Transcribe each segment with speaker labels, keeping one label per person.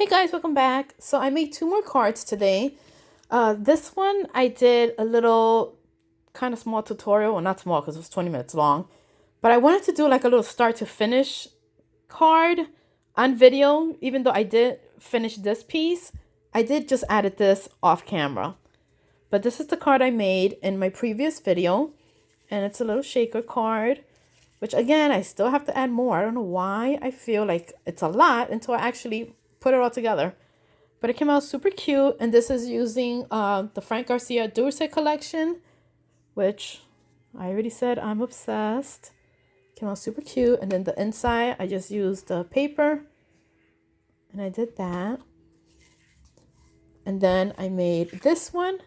Speaker 1: Hey guys, welcome back. So I made two more cards today. This one I did a little kind of small tutorial. Well, not small because it was 20 minutes long. But I wanted to do like a little start to finish card on video. Even though I did finish this piece, I did just added this off camera. But this is the card I made in my previous video. And it's a little shaker card. Which again, I still have to add more. I don't know why I feel like it's a lot until I actually put it all together. But it came out super cute. And this is using the frankgarciadulce collection, which I already said I'm obsessed. Came out super cute. And then the inside, I just used the paper. And I did that. And then I made this one.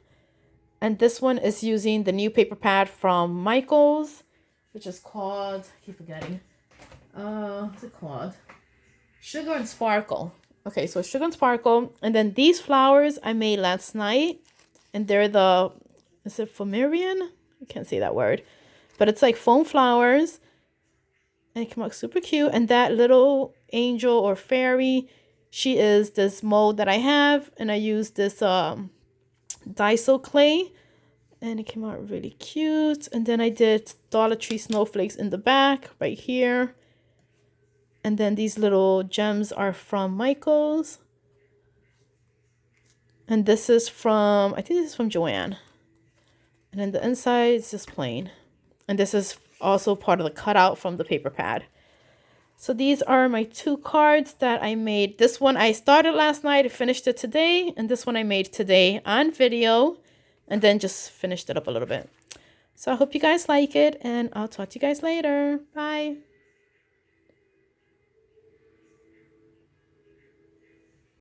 Speaker 1: And this one is using the new paper pad from Michaels, which is called, I keep forgetting. What's it called? Sugar and Sparkle. Okay, so Sugar and Sparkle. And then these flowers I made last night. And they're is it Fomerian? I can't say that word. But it's like foam flowers. And it came out super cute. And that little angel or fairy, she is this mold that I have. And I used this Daiso clay. And it came out really cute. And then I did Dollar Tree snowflakes in the back right here. And then these little gems are from Michaels. And this is from, I think this is from Joanne. And then the inside is just plain. And this is also part of the cutout from the paper pad. So these are my two cards that I made. This one I started last night, I finished it today. And this one I made today on video. And then just finished it up a little bit. So I hope you guys like it. And I'll talk to you guys later. Bye.